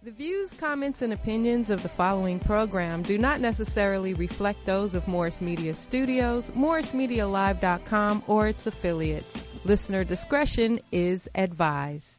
The views, comments, and opinions of the following program do not necessarily reflect those of Morris Media Studios, MorrisMediaLive.com, or its affiliates. Listener discretion is advised.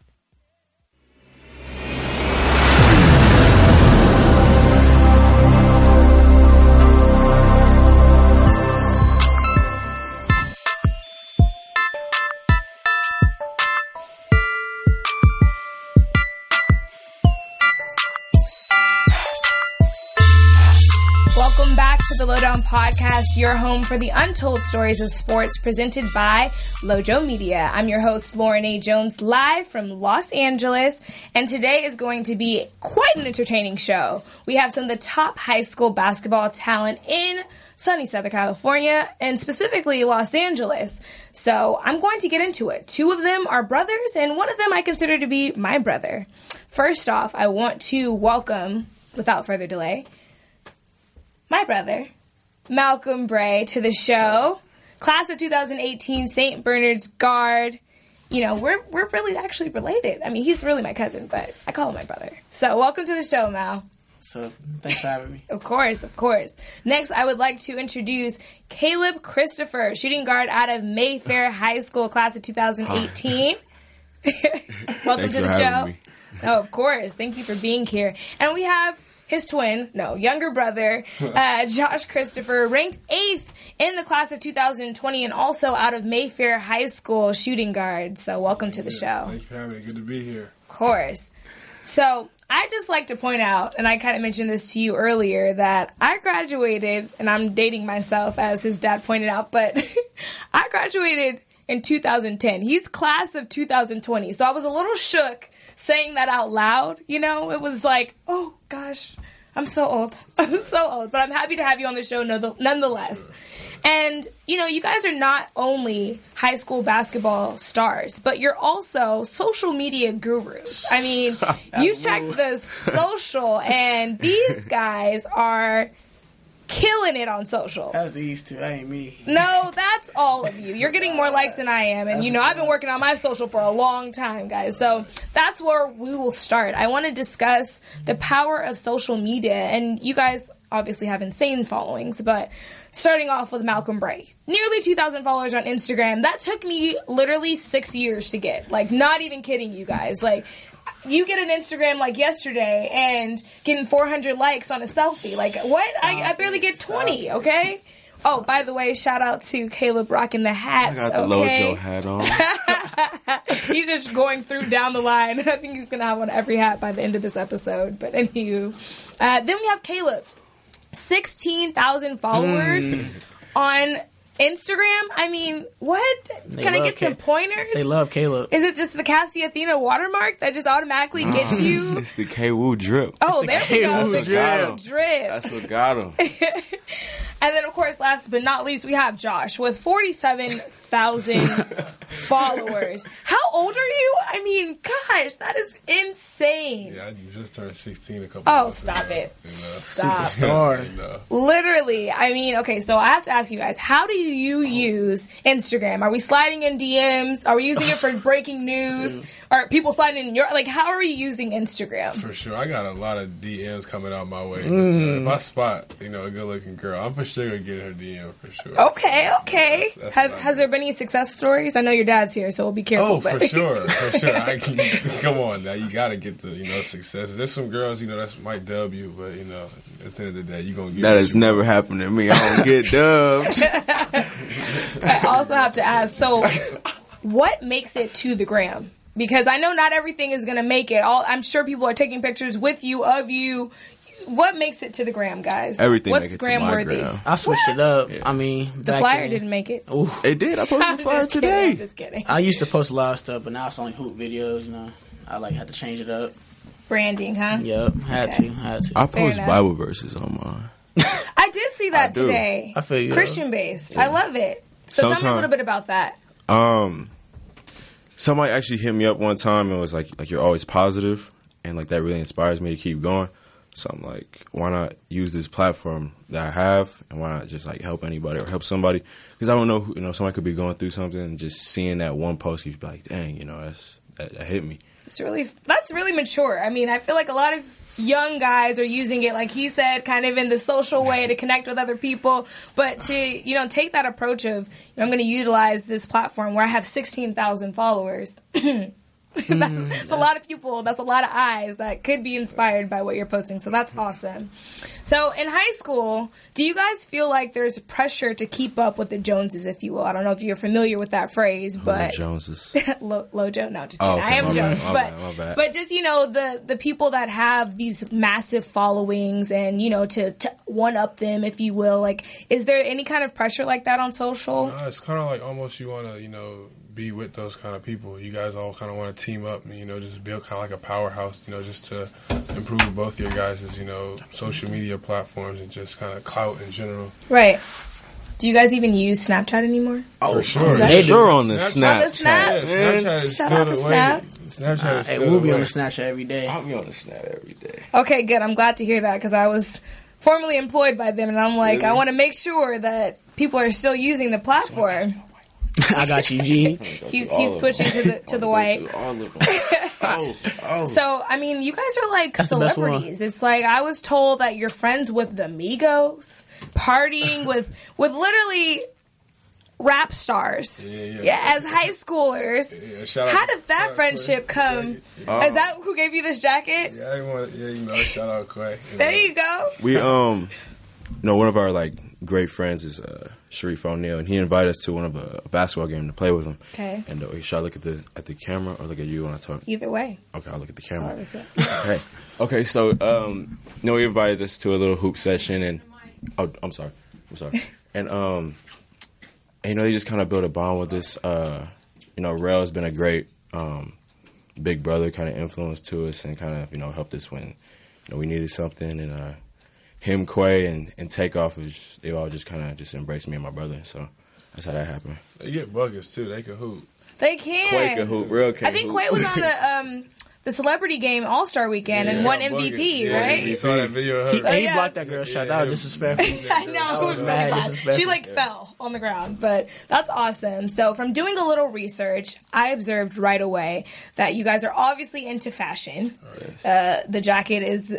Welcome back to the Lowdown Podcast, your home for the untold stories of sports, presented by Lojo Media. I'm your host, Lauren A. Jones, live from Los Angeles, and today is going to be quite an entertaining show. We have some of the top high school basketball talent in sunny Southern California, and specifically Los Angeles. So I'm going to get into it. Two of them are brothers, and one of them I consider to be my brother. First off, I want to welcome, without further delay, my brother, Malcolm Bray, to the show. Class of 2018, St. Bernard's guard. You know, we're really actually related. I mean, he's really my cousin, but I call him my brother. So welcome to the show, Mal. So thanks for having me. Of course, of course. Next, I would like to introduce Caleb Christopher, shooting guard out of Mayfair High School, class of 2018. Welcome to the show. Me. Oh, of course. Thank you for being here. And we have his younger brother, Josh Christopher, ranked 8th in the class of 2020 and also out of Mayfair High School, shooting guard. So welcome to the show. Thanks for having me. Good to be here. Of course. So I just like to point out, and I kind of mentioned this to you earlier, that I graduated, and I'm dating myself as his dad pointed out, but I graduated in 2010. He's class of 2020. So I was a little shook saying that out loud. You know, it was like, oh gosh, I'm so old. I'm so old. But I'm happy to have you on the show nonetheless. And, you know, you guys are not only high school basketball stars, but you're also social media gurus. I mean, you check the social, and these guys are killing it on social. That's these two. That ain't me. No, that's all of you. You're getting more likes than I am. And, you know, I've been working on my social for a long time, guys. So that's where we will start. I want to discuss the power of social media. And you guys obviously have insane followings. But starting off with Malcolm Bray. Nearly 2,000 followers on Instagram. That took me literally 6 years to get. Like, not even kidding you guys. Like, you get an Instagram like yesterday and getting 400 likes on a selfie. Like, what? I barely get 20, okay? Oh, by the way, shout out to Caleb rocking the hat. I got the Lojo hat on. He's just going through down the line. I think he's going to have on every hat by the end of this episode. But anywho. Then we have Caleb. 16,000 followers on Instagram. I mean, what? Can I get some pointers? They love Caleb. Is it just the Cassie Athena watermark that just automatically gets you? It's the K-Woo drip. Oh, there we go. The drip. That's what got him. And then, of course, last but not least, we have Josh with 47,000 followers. How old are you? I mean, gosh, that is insane. Yeah, I just turned 16 a couple months ago. Stop it. You know? Stop. Superstar. Literally. I mean, okay, so I have to ask you guys, how do you use Instagram? Are we sliding in DMs? Are we using it for breaking news? Are people sliding in your, like, how are you using Instagram? For sure. I got a lot of DMs coming out my way. If I spot, you know, a good-looking girl, I'm for sure going to get her DM for sure. Okay. Has there been any success stories? I know your dad's here, so we'll be careful. Oh, for sure. Come on now. You got to get the, you know, successes. There's some girls, you know, that might dub you, but, you know, at the end of the day, you're going to get that has never happened to me. I don't get dubbed. I also have to ask, so what makes it to the gram? Because I know not everything is going to make it. I'm sure people are taking pictures with you, of you. What makes it to the gram, guys? Everything What's makes it gram to my worthy? gram. I switched it up. Yeah. I mean, the flyer didn't make it. Ooh. It did. I posted the flyer today. I'm just kidding. I used to post a lot of stuff, but now it's only hoop videos. You know, I had to change it up. Branding, huh? Yep, had to. I post Bible verses on mine. I did see that today. I feel you. Christian based. Yeah. I love it. So tell me a little bit about that. Somebody actually hit me up one time and was like you're always positive, and like that really inspires me to keep going. So I'm like, why not use this platform that I have, and why not just like help anybody or help somebody? Because I don't know, somebody could be going through something, and just seeing that one post, you'd be like, dang, that hit me. That's really mature. I mean, I feel like a lot of young guys are using it, like he said, kind of in the social way to connect with other people. But to, take that approach of, I'm going to utilize this platform where I have 16,000 followers. That's a lot of people. That's a lot of eyes that could be inspired by what you're posting. So that's awesome. So in high school, do you guys feel like there's pressure to keep up with the Joneses, if you will? I don't know if you're familiar with that phrase, but Joneses. Lojo? No, just kidding. Okay, I am Jones. My bad. But just, the people that have these massive followings and, to one up them, if you will. Like, is there any kind of pressure like that on social? No, it's kind of like almost you want to, be with those kind of people. You guys all kind of want to team up and, just build kind of like a powerhouse, just to improve both your guys' social media platforms and just kind of clout in general. Right. Do you guys even use Snapchat anymore? Oh, for sure. They sure on the Snap. Snapchat. On the Snap? Yeah, Snapchat is Shout still out to the Snap. way. Snapchat is still We'll the be way. on the Snapchat every day. I'll be on the Snap every day. Okay, good. I'm glad to hear that because I was formerly employed by them, and I'm like, Really? I want to make sure that people are still using the platform. I got you, G. He's switching to the white. Oh. So, I mean, you guys are like That's the best celebrities. It's like I was told that you're friends with the Migos, partying with literally rap stars. Yeah, as high schoolers. Shout out How to did that Quay. friendship come? Is that who gave you this jacket? Yeah, shout out Quay. There you go. We one of our like great friends is Sharif O'Neal, and he invited us to one of a basketball game to play with him. Okay. And should I look at the camera or look at you when I talk? Either way. Okay, I'll look at the camera. What was it? Okay. So he invited us to a little hoop session, and I'm sorry, and they just kind of built a bond with us. Rel has been a great big brother kind of influence to us, and kind of helped us when we needed something, and him, Quay, and Takeoff, they all just kind of just embraced me and my brother. So that's how that happened. They get buckets, too. They can hoop. They can. Quay can hoop. Real can I think hoop. Quay was on the celebrity game All-Star Weekend and won MVP, right? You saw that video of her. He blocked that girl shot. That was disrespectful. I know. It was really mad bad. disrespectful. She fell on the ground, but that's awesome. So from doing a little research, I observed right away that you guys are obviously into fashion. The jacket is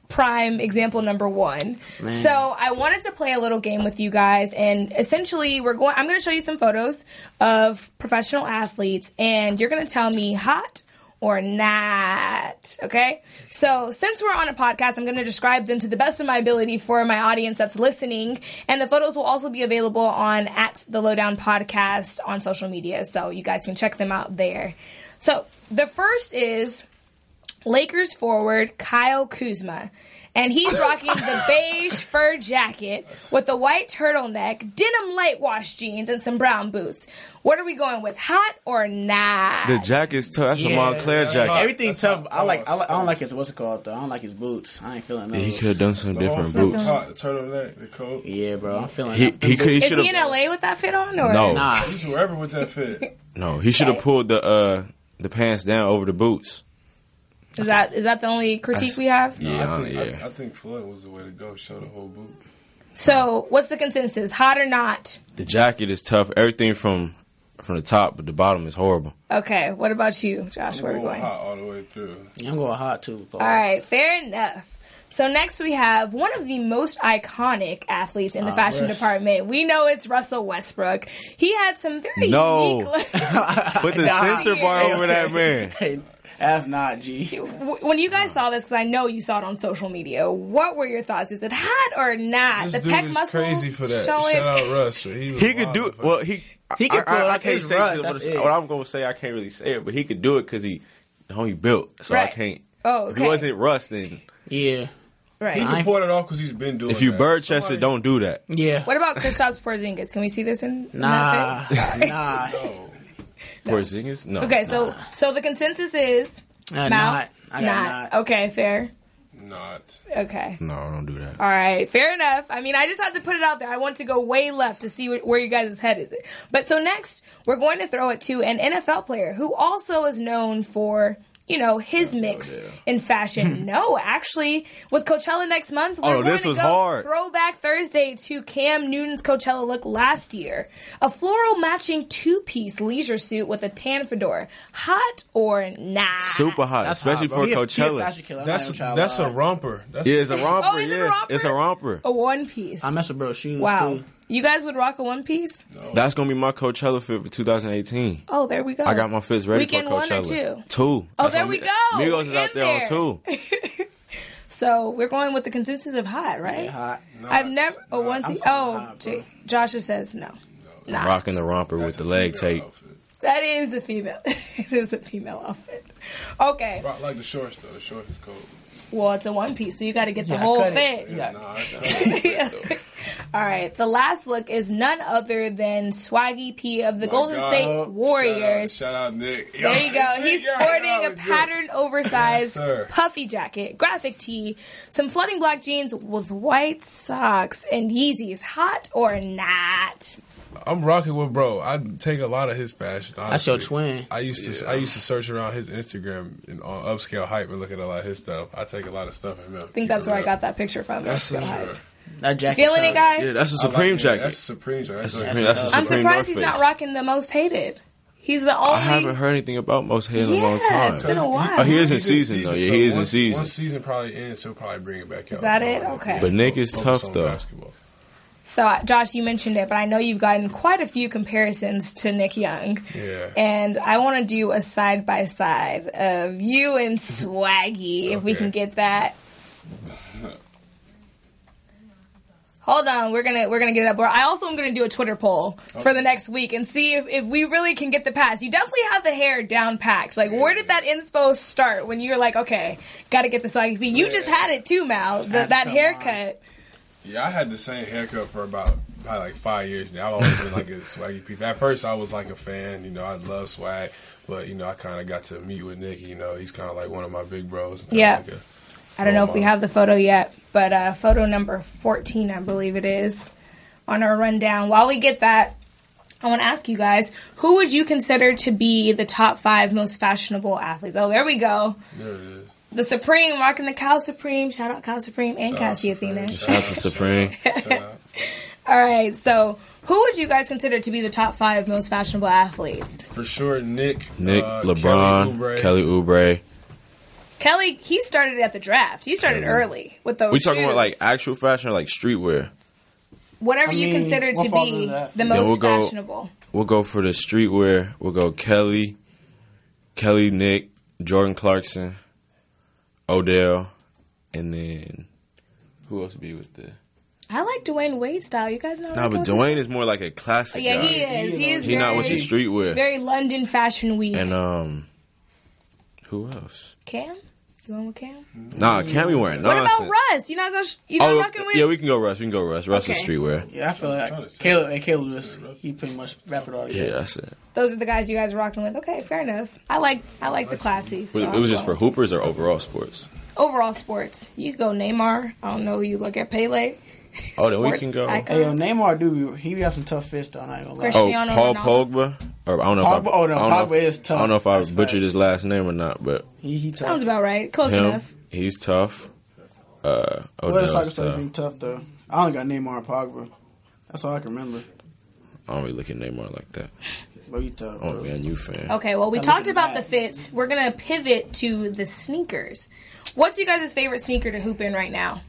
prime example number one. Man. So I wanted to play a little game with you guys, and essentially I'm going to show you some photos of professional athletes, and you're going to tell me hot or not, okay? So since we're on a podcast, I'm going to describe them to the best of my ability for my audience that's listening, and the photos will also be available on @TheLowdown Podcast on social media, so you guys can check them out there. So the first is Lakers forward Kyle Kuzma, and he's rocking the beige fur jacket with a white turtleneck, denim light wash jeans, and some brown boots. What are we going with, hot or not? The jacket's tough. That's a Montclair jacket. Everything's tough. I don't like his what's it called though. I don't like his boots. I ain't feeling those. Yeah, he could have done some different The whole boots. hot, the turtleneck, the coat. Yeah, bro. I'm feeling. He Is should he in have. LA with that fit on, or No. Nah. He's wherever with that fit. No, he should have pulled the pants down over the boots. Is that the only critique we have? Yeah, I think Floyd was the way to go. Show the whole boot. So what's the consensus, hot or not? The jacket is tough. Everything from the top, but the bottom is horrible. Okay, what about you, Josh? Where are we going? Hot all the way through. Yeah, I'm going hot too. Paul. All right, fair enough. So next we have one of the most iconic athletes in the fashion department. We know it's Russell Westbrook. He had some very unique looks. Put the censor bar over that man. Hey, that's not G. When you guys saw this, because I know you saw it on social media, what were your thoughts? Is it hot or not? This The dude pec is muscles crazy for that. showing. Shout out Russ. He Could do it. Well, he could pull it like his say Russ, this, that's but it. what I'm gonna say, I can't really say it, but he could do it because the homie built. So I Right. can't. Oh, If okay. he wasn't Russ, then Yeah. Right. can pull it off because he's been doing if you that. bird chested, don't do that. Yeah. What about Kristaps Porzingis? Can we see this in Nah. that fit? Nah. Porzingis, no. Okay, so the consensus is Not. I got not. Okay, fair. Not. Okay. No, don't do that. All right, fair enough. I mean, I just had to put it out there. I want to go way left to see where you guys' head is. But so next, we're going to throw it to an NFL player who also is known for his mix in fashion. No, actually, with Coachella next month, we're going to go hard. Throwback Thursday to Cam Newton's Coachella look last year. A floral matching 2-piece leisure suit with a tan fedora. Hot or nah? Super hot, especially for Coachella. That's a romper. It's a romper. Oh, is it a romper? It's a romper. A one-piece. I mess with bro's shoes wow. too. You guys would rock a one-piece? No. That's going to be my Coachella fit for 2018. Oh, there we go. I got my fits ready Weekend for Coachella. 1 or 2? 2. Oh, there we go. Migos is out there on 2. So we're going with the consensus of hot, right? Yeah, hot. No, I've never a onesie. hot, Josh says no. I'm rocking the romper with the leg tape. That is a female. It is a female outfit. Okay. Rock like the shorts though. The shorts is cold. Well, it's a one piece, so you got to get the whole fit. All right. The last look is none other than Swaggy P of the Golden State Warriors. Shout out Nick. There you go. He's sporting a patterned, oversized, puffy jacket, graphic tee, some flooding black jeans with white socks, and Yeezys. Hot or not? I'm rocking with bro. I take a lot of his fashion. Honestly. That's your twin. I used to search around his Instagram and on Upscale Hype and look at a lot of his stuff. I take a lot of stuff from him. I think that's where I got that picture from. That's that jacket. Feeling it, guys? Yeah, that's a Supreme jacket. That's a Supreme jacket. That's a Supreme I'm surprised North he's Face. not rocking the most hated. He's the only. I haven't heard anything about most hated in a long time. It's been a while. Oh, he is in season though. Yeah, he is in season. Once season probably ends, he'll probably bring it back out. Is that it? Okay. But Nick is tough though. Basketball. So, Josh, you mentioned it, but I know you've gotten quite a few comparisons to Nick Young. Yeah. And I want to do a side-by-side of you and Swaggy, if we can get that. Hold on, we're gonna get it up. I also am gonna do a Twitter poll for the next week and see if we really can get the pass. You definitely have the hair down packed. Like, where did that inspo start when you were like, okay, gotta get the Swaggy P? You just had it too, Mal. That haircut. Yeah, I had the same haircut for probably like 5 years now. I've always been like a Swaggy P. At first, I was like a fan. I love swag, but I kind of got to meet with Nick. He's kind of like one of my big bros. Yeah. Like I don't know if we have the photo yet, but photo number 14, I believe it is, on our rundown. While we get that, I want to ask you guys, who would you consider to be the top 5 most fashionable athletes? Oh, there we go. There it is. The Supreme, rocking the Cal Supreme. Shout out Cal Supreme and Cassie Athena. Shout out to Supreme. All right, so who would you guys consider to be the top 5 most fashionable athletes? For sure, Nick, LeBron, Kelly Oubre. Kelly, he started at the draft. He started early with those We talking shoes. about like actual fashion or like streetwear? Whatever you consider to be the most fashionable. We'll go for the streetwear. We'll go Kelly, Nick, Jordan Clarkson, Odell, and then who else would be with the... I like Dwayne Wade style. You guys know? No, but Dwayne is more like a classic yeah, guy. he is. He is. He's not with the streetwear. Very London Fashion Week. And who else? Cam? You going with Cam? Nah, Cam be wearing nonsense. What about Russ? You not rocking with? Yeah, we can go Russ. Russ is streetwear. Yeah, I feel like Caleb he pretty much wrap it all together. Yeah, that's it. Those are the guys you guys are rocking with. Okay, fair enough. I like the classy. So it was just for hoopers or overall sports? Overall sports. You could go Neymar. I don't know who you look at. Pele. Oh, then we can go. Hey, Neymar he have some tough fits though. I'm not gonna lie. Cristiano Paul Ronaldo. Pogba. Or I don't know. Pogba is tough. I don't know if I That's butchered facts. his last name or not, but he tough. Sounds about right. Close enough. He's tough. Well, Odell's it's like tough. tough though. I only got Neymar and Pogba. That's all I can remember. I don't really look at Neymar like that. But he tough. I want to be a new fan. Okay, well, we talked about the fits. We're going to pivot to the sneakers. What's you guys' favorite sneaker to hoop in right now?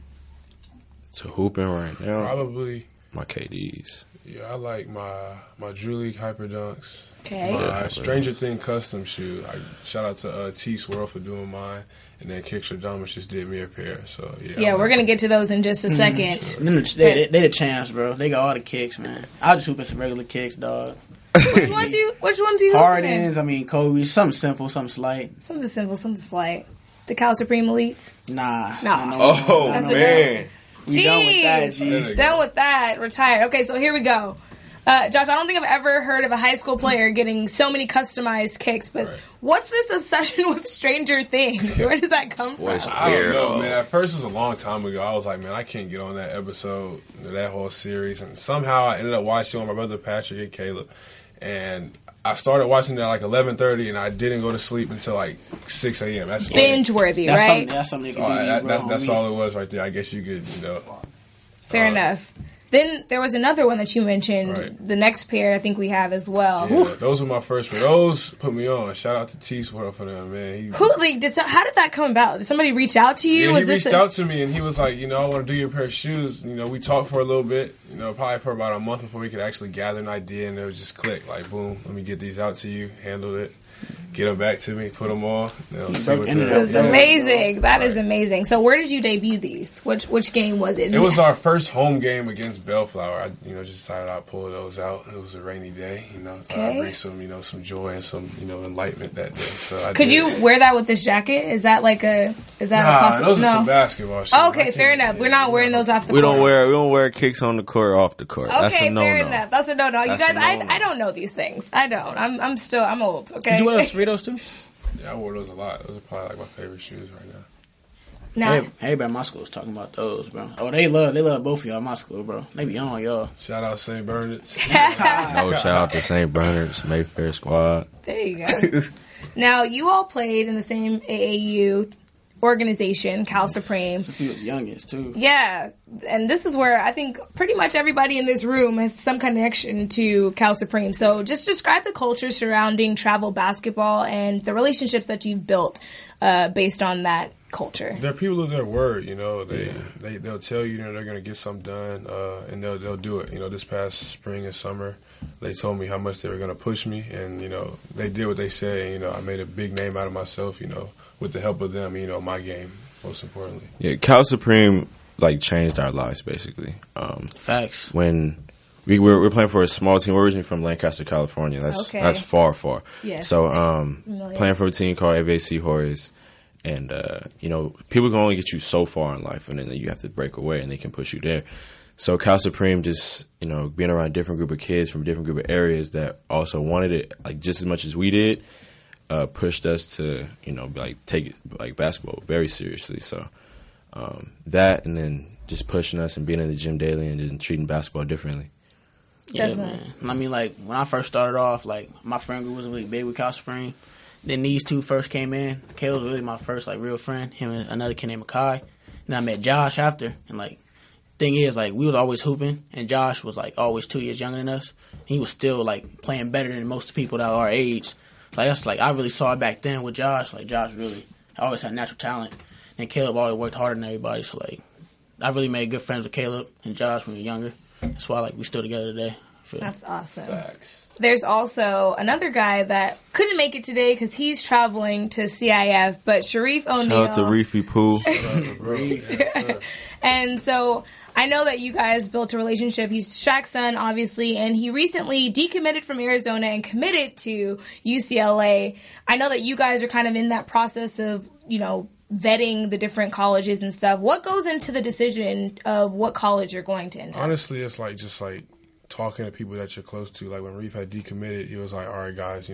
To hooping right now, Probably my KDs. Yeah, I like my Drew League Hyper Dunks. Okay. My Stranger Thing custom shoe. Shout out to T Swirl for doing mine, and then Kickster Domus just did me a pair. So yeah, we're gonna get to those in just a second. They the champs, bro. They got all the kicks, man. I'll just hoop in some regular kicks, dog. Which one do you Hardens, Kobe, something simple, something slight. Something simple, something slight. The Cal Supreme Elites? Nah. Oh, man. We done with that, G. Done with that. Retired. Okay, so here we go. Josh, I don't think I've ever heard of a high school player getting so many customized kicks, but what's this obsession with Stranger Things? Where does that come from? I don't know, man. At first, it was a long time ago. I was like, man, I can't get on that episode, that whole series. And somehow I ended up watching it with my brother Patrick and Caleb. And I started watching it at like 11:30, and I didn't go to sleep until like 6 a.m. That's binge worthy, right? That's something you can do, that's all it was right there. I guess you could, Fair enough. Then there was another one that you mentioned. Right. The next pair I think we have as well. Yeah, those were my first pair. Those put me on. Shout out to T-Sport for them, man. How did that come about? Did somebody reach out to you? Yeah, he reached out to me, and he was like, I want to do your pair of shoes. We talked for a little bit, probably for about a month before we could actually gather an idea, and it would just click. Like, boom, let me get these out to you. Handled it. Get them back to me, put them on. See what That's amazing. That is amazing. So where did you debut these? Which game was it? It was our first home game against Bellflower. I just decided I'd pull those out. It was a rainy day, thought I'd bring some joy and some, enlightenment that day. So Could you wear that with this jacket? Is that a possible? Those are some basketball shoes. Okay, fair enough. We're not wearing those off the court. We don't wear kicks on the court or off the court. Okay, that's a no-no. fair enough. That's a no-no. You guys, I don't know these things. I don't. I'm old. Okay. Did you wear those Fritos too? Yeah, I wore those a lot. Those are probably like my favorite shoes right now. Everybody in my school is talking about those, bro. Oh, they love both of y'all in my school, bro. They be on y'all. Shout out St. Bernard's. Shout out to St. Bernard's, Mayfair Squad. There you go. Now, you all played in the same AAU organization, Cal Supreme. Since he was youngest, too. Yeah, and this is where I think pretty much everybody in this room has some connection to Cal Supreme. So just describe the culture surrounding travel basketball and the relationships that you've built based on that culture. They're people of their word, they'll tell you they're going to get something done, and they'll do it. This past spring and summer, they told me how much they were going to push me, and they did what they said. I made a big name out of myself, with the help of them, my game, most importantly. Yeah, Cal Supreme, changed our lives, basically. Facts. When we're playing for a small team. We're originally from Lancaster, California. That's far. Yes. So, playing for a team called AVC Horace, and, people can only get you so far in life, and then you have to break away, and they can push you there. So Cal Supreme just, being around a different group of kids from a different group of areas that also wanted it, just as much as we did, pushed us to, take basketball very seriously. So that, and then just pushing us and being in the gym daily and just treating basketball differently. Yeah, man. I mean, when I first started off, my friend group wasn't really big with Cal Supreme. Then these two first came in. Caleb was really my first, real friend. Him and another kid named Makai. And I met Josh after. And, thing is, we was always hooping. And Josh was, always 2 years younger than us. He was still, playing better than most people that are our age. I really saw it back then with Josh. Josh really always had natural talent. And Caleb always worked harder than everybody. So, I really made good friends with Caleb and Josh when we were younger. That's why, we still together today. That's awesome. Facts. There's also another guy that couldn't make it today because he's traveling to CIF, but Sharif O'Neal. Shout out to Reefy Pooh. And so I know that you guys built a relationship. He's Shaq's son, obviously, and he recently decommitted from Arizona and committed to UCLA. I know that you guys are kind of in that process of, vetting the different colleges and stuff. What goes into the decision of what college you're going to enter? Honestly, it's just talking to people that you're close to. When Reef had decommitted, he was like, all right, guys,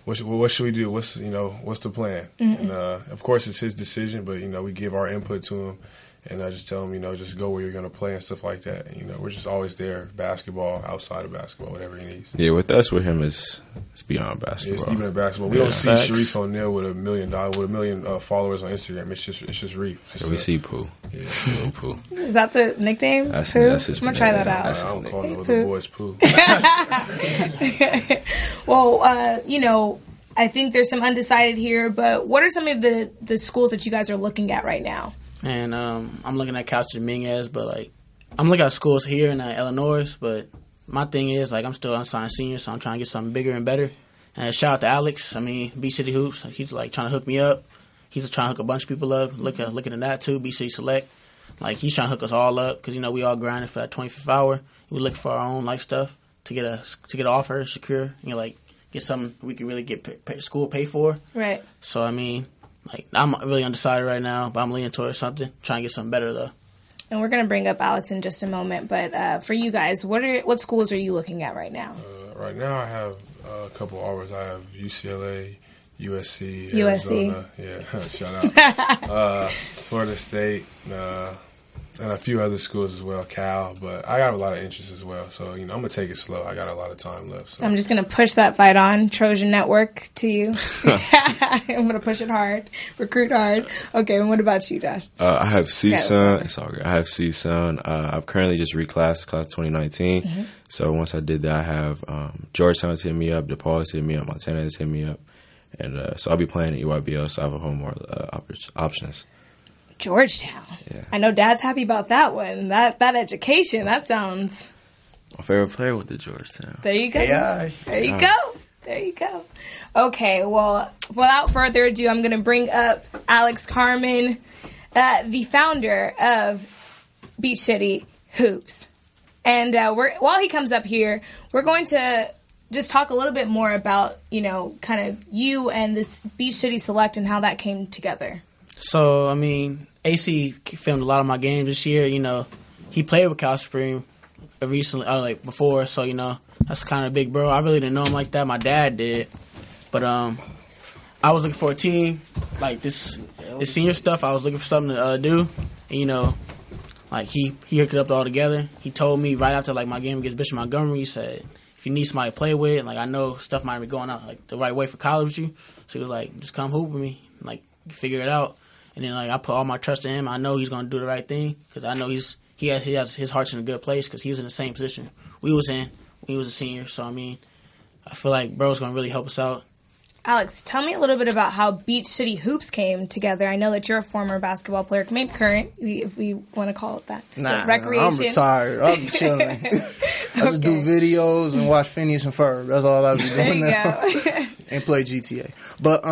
what should we do? What's the plan? Mm-hmm. And of course, it's his decision, but, we give our input to him. And I just tell him, just go where you're going to play and stuff like that. And, we're just always there, basketball, outside of basketball, whatever he needs. Yeah, with us, with him, it's beyond basketball. It's deeper than basketball. We don't see Sharif O'Neal with $1 million, with 1 million followers on Instagram. It's just Reef. We see Pooh. Yeah, little Pooh. Is that the nickname? That's Pooh? his I'm going to try that out. I don't call no other boys Pooh. Well, I think there's some undecided here, but what are some of the schools that you guys are looking at right now? And I'm looking at Couch Dominguez, but I'm looking at schools here in Illinois. But my thing is I'm still unsigned senior, so I'm trying to get something bigger and better. And shout out to Alex. B City Hoops. He's trying to hook me up. He's trying to hook a bunch of people up. Looking at that too. B City Select. He's trying to hook us all up because we all grinding for that 25th hour. We looking for our own stuff to get an offer, secure, get something we can really get school paid for. Right. So I'm really undecided right now, but I'm leaning towards something, trying to get something better, though. And we're going to bring up Alex in just a moment, but for you guys, what schools are you looking at right now? Right now I have a couple offers. I have UCLA, USC, Arizona. Yeah, shout out. Florida State, and a few other schools as well, Cal. But I got a lot of interest as well. So, I'm going to take it slow. I got a lot of time left. So. I'm just going to push that fight on, Trojan Network, to you. I'm going to push it hard, recruit hard. Okay, and what about you, Josh? I have CSUN. It's all good. I have CSUN. I've currently just reclassed, class 2019. Mm-hmm. So once I did that, I have Georgetown's hit me up, DePaul's hit me up, Montana's hit me up. And so I'll be playing at EYBL, so I have a whole more options. Georgetown. Yeah. I know Dad's happy about that one. That education, that sounds... My favorite player with the Georgetown. There you go. AI. There you go. There you go. Okay, well, without further ado, I'm going to bring up Alex Carmen, the founder of Beach City Hoops. And while he comes up here, we're going to just talk a little bit more about, kind of you and this Beach City Select and how that came together. So, AC filmed a lot of my games this year. He played with Cal Spring recently, before, so, that's kind of big bro. I really didn't know him like that. My dad did. But I was looking for a team, like this senior stuff. I was looking for something to do. And, he hooked it up all together. He told me right after, my game against Bishop Montgomery, he said, if you need somebody to play with, I know stuff might be going out, the right way for college with you. So he was like, just come hoop with me, figure it out. And then, I put all my trust in him. I know he's going to do the right thing because I know he has his heart's in a good place because he was in the same position we was in when he was a senior. So, I feel like bro's going to really help us out. Alex, tell me a little bit about how Beach City Hoops came together. I know that you're a former basketball player, maybe current, if we want to call it that. Recreation. I'm retired. I'm chilling. I just do videos and watch Phineas and Ferb. That's all I be doing now. And play GTA. But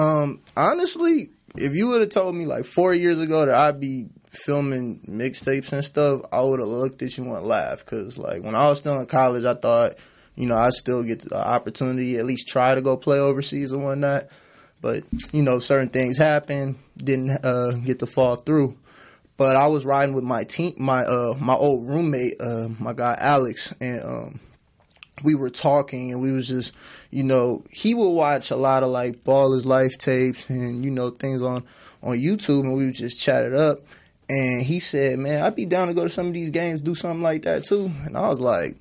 honestly, if you would have told me 4 years ago that I'd be filming mixtapes and stuff, I would have looked at you and laughed. Because when I was still in college, I thought, I'd still get the opportunity, at least try to go play overseas and whatnot. But, certain things happened, didn't get to fall through. But I was riding with my team, my old roommate, my guy Alex, and we were talking, and we was just, he would watch a lot of Ballers Life tapes and, things on YouTube, and we would just chat it up. And he said, man, I'd be down to go to some of these games, do something like that too. And I was like,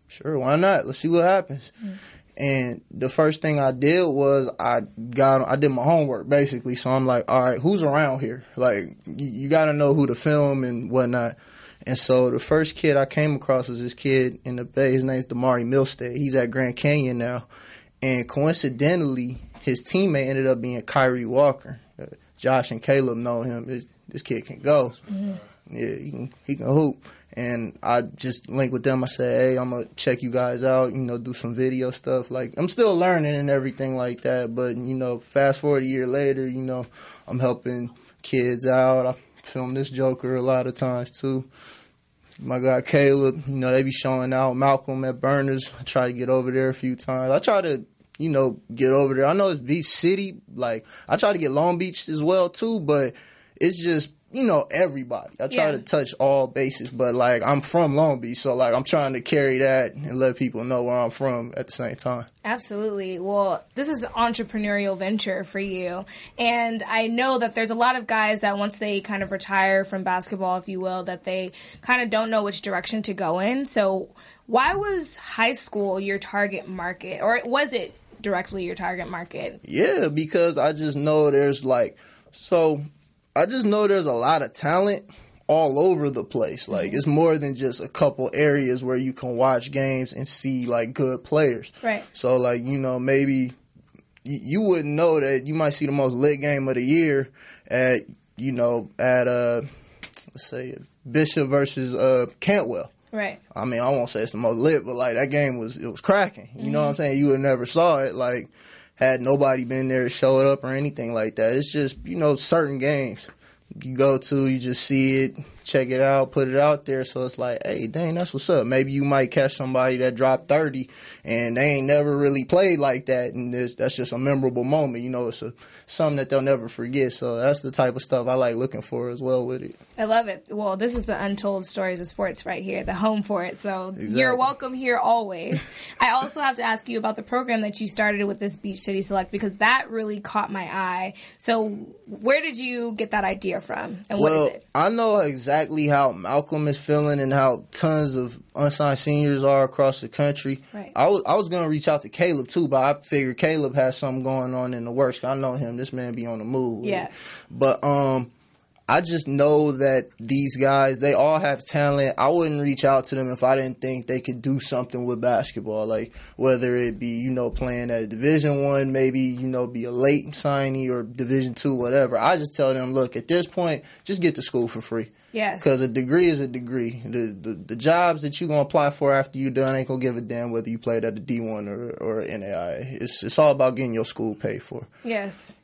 sure, why not? Let's see what happens. Mm. And the first thing I did was I did my homework, basically. So I'm like, all right, who's around here? You got to know who to film and whatnot. And so the first kid I came across was this kid in the Bay. His name's Damari Milstead. He's at Grand Canyon now. And coincidentally, his teammate ended up being Kyrie Walker. Josh and Caleb know him. This kid can go. Mm-hmm. Yeah, he can hoop. And I just linked with them. I said, hey, I'm going to check you guys out, do some video stuff. I'm still learning and everything like that. But, fast forward a year later, I'm helping kids out. I film this Joker a lot of times, too. My guy Caleb, they be showing out. Malcolm at Burners, I try to get over there a few times. I try to, get over there. I know it's Beach City. I try to get Long Beach as well, too. But it's just, everybody. I try to touch all bases. But, I'm from Long Beach. So, I'm trying to carry that and let people know where I'm from at the same time. Absolutely. Well, this is an entrepreneurial venture for you. And I know that there's a lot of guys that once they kind of retire from basketball, if you will, that they kind of don't know which direction to go in. So why was high school your target market? Or was it directly your target market? Yeah, because I just know there's I just know there's a lot of talent all over the place. It's more than just a couple areas where you can watch games and see, good players. Right. So, maybe you wouldn't know that you might see the most lit game of the year at let's say, Bishop versus Cantwell. Right. I won't say it's the most lit, but, that game was cracking. You know what I'm saying? You would never saw it, had nobody been there to show it up or anything like that. It's just, certain games you go to, you just see it, check it out, put it out there. So it's hey, dang, that's what's up. Maybe you might catch somebody that dropped 30 and they ain't never really played like that. And that's just a memorable moment. It's something that they'll never forget. So that's the type of stuff I like looking for as well with it. I love it. Well, this is the Untold Stories of Sports right here, the home for it. So exactly. You're welcome here always. I also have to ask you about the program that you started with this Beach City Select because that really caught my eye. So where did you get that idea from and what is it? I know exactly exactly how Malcolm is feeling and how tons of unsigned seniors are across the country. Right. I was going to reach out to Caleb, too, but I figured Caleb has something going on in the works. I know him. This man be on the move. Yeah. But I just know that these guys, they all have talent. I wouldn't reach out to them if I didn't think they could do something with basketball, like whether it be, playing at Division I, maybe, be a late signee or Division II, whatever. I just tell them, look, at this point, just get to school for free. Yes. Because a degree is a degree. The jobs that you're going to apply for after you're done ain't going to give a damn whether you played at a D1 or NAIA. It's all about getting your school paid for. Yes.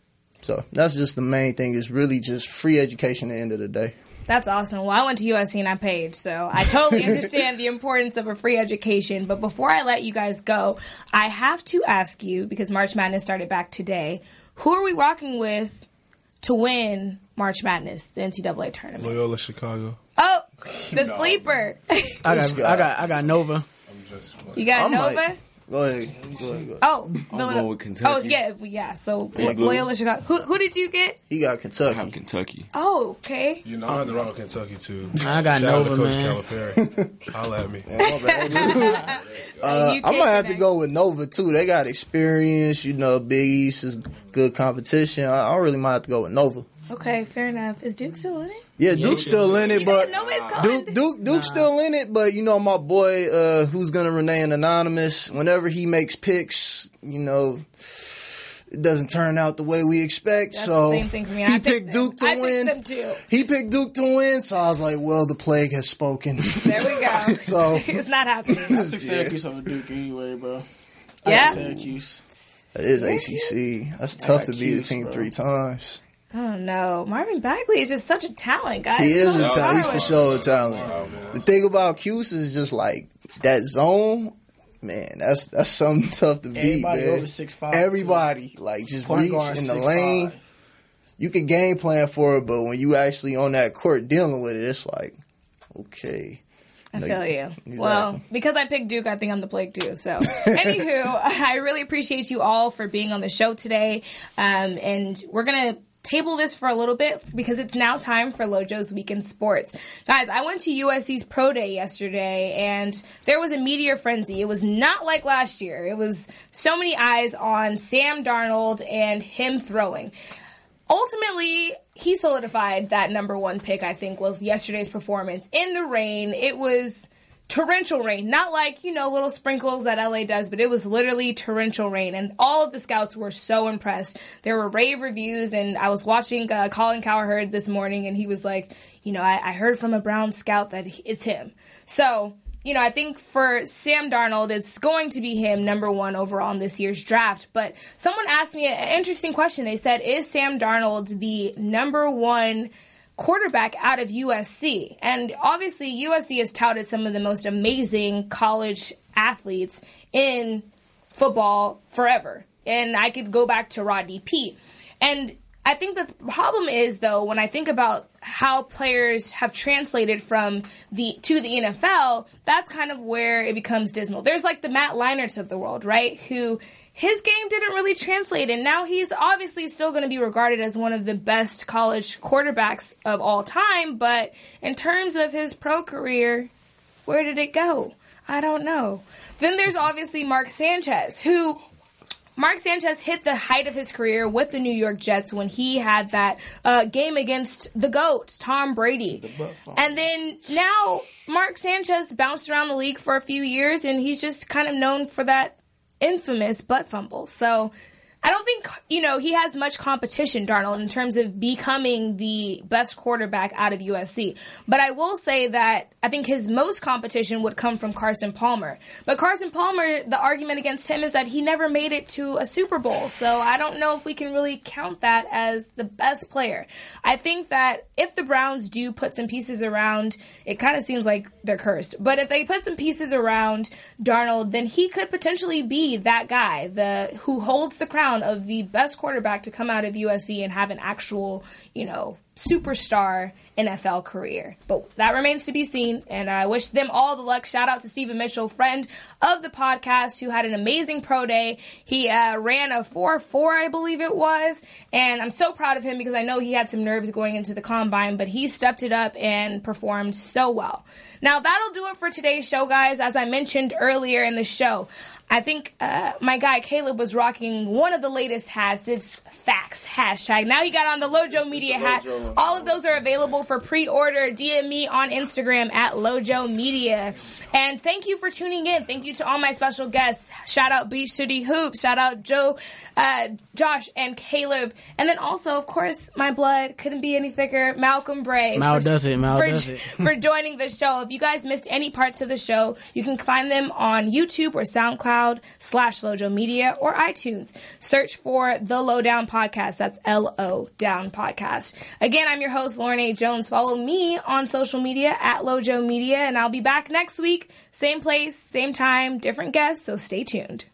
So that's just the main thing, is really just free education at the end of the day. That's awesome. Well, I went to USC and I paid, so I totally understand the importance of a free education. But before I let you guys go, I have to ask you, because March Madness started back today, who are we rocking with to win March Madness, the NCAA tournament? Loyola Chicago. Oh, the sleeper. I got Nova. I'm just playing. You got Nova? Like, go ahead. Oh, I'm going with Kentucky. Oh, yeah. So Loyola Chicago. Who did you get? He got I Kentucky. have Kentucky. Oh, okay. I had to rock with Kentucky, too. I got Shout out to Nova, Coach man. Calipari. Holla at me. I might have to go with Nova, too. They got experience. Big East is good competition. I really might have to go with Nova. Okay, fair enough. Is Duke still in it? Yeah, Duke's still in it, but Duke's still in it. But my boy, who's gonna remain anonymous, whenever he makes picks, it doesn't turn out the way we expect. That's so the same thing for me. he picked Duke to win. I picked them too. He picked Duke to win, so I was like, well, the plague has spoken. There we go. So it's not happening. I took Syracuse over Duke anyway, bro. Yeah. Syracuse. That is ACC. That's tough to beat a Cuse, team bro. 3 times. Oh no, Marvin Bagley is just such a talent, guys. He is a So talent. He's for powerful. sure a talent. The thing about Cuse is just like that zone. Man, that's something tough to beat, Everybody man. over 6'5", Everybody, like, just Point reach guard in the 6'5". lane. You can game plan for it, but when you actually on that court dealing with it, it's like, okay. I feel you. Exactly. Well, because I picked Duke, I think I'm the plague too. So, anywho, I really appreciate you all for being on the show today. And we're going to table this for a little bit because it's now time for Lojo's Week in Sports. Guys, I went to USC's Pro Day yesterday and there was a media frenzy. It was not like last year. It was so many eyes on Sam Darnold and him throwing. Ultimately, he solidified that number one pick, I think, with yesterday's performance. In the rain, it was torrential rain. Not like, little sprinkles that LA does, but it was literally torrential rain. And all of the scouts were so impressed. There were rave reviews, and I was watching Colin Cowherd this morning, and he was like, I heard from a Brown scout that it's him. So, I think for Sam Darnold, it's going to be him number one overall in this year's draft. But someone asked me an interesting question. They said, is Sam Darnold the number one quarterback out of USC? And obviously, USC has touted some of the most amazing college athletes in football forever. And I could go back to Rodney Peete. And I think the problem is, though, when I think about how players have translated from to the NFL, that's kind of where it becomes dismal. There's like the Matt Leinerts of the world, right? Who his game didn't really translate, and now he's obviously still going to be regarded as one of the best college quarterbacks of all time. But in terms of his pro career, where did it go? I don't know. Then there's obviously Mark Sanchez, who Mark Sanchez hit the height of his career with the New York Jets when he had that game against the GOAT, Tom Brady. And then now Mark Sanchez bounced around the league for a few years, and he's just kind of known for that infamous butt fumble. So I don't think, he has much competition, Darnold, in terms of becoming the best quarterback out of USC. But I will say that I think his most competition would come from Carson Palmer. But Carson Palmer, the argument against him is that he never made it to a Super Bowl. So I don't know if we can really count that as the best player. I think that if the Browns do put some pieces around, it kind of seems like they're cursed. But if they put some pieces around Darnold, then he could potentially be that guy, who holds the crown of the best quarterback to come out of USC and have an actual, superstar NFL career. But that remains to be seen, and I wish them all the luck. Shout out to Stephen Mitchell, friend of the podcast, who had an amazing pro day. He ran a 4.4, I believe it was, and I'm so proud of him because I know he had some nerves going into the combine, but he stepped it up and performed so well. Now, that'll do it for today's show, guys. As I mentioned earlier in the show, I think my guy Caleb was rocking one of the latest hats. It's Facts hashtag. Now he got on the Lojo Media hat. All of those are available for pre-order. DM me on Instagram at Lojo Media. And thank you for tuning in. Thank you to all my special guests. Shout out Beach City Hoops. Shout out Joe, Josh, and Caleb. And then also, of course, my blood couldn't be any thicker, Malcolm Bray. Mal does it. For joining the show. If you guys missed any parts of the show, you can find them on YouTube or SoundCloud/Lojo Media or iTunes. Search for The Lowdown Podcast. That's LO Down Podcast. Again, I'm your host, Lauren A. Jones. Follow me on social media at Lojo Media, and I'll be back next week. Same place, same time, different guests, so stay tuned.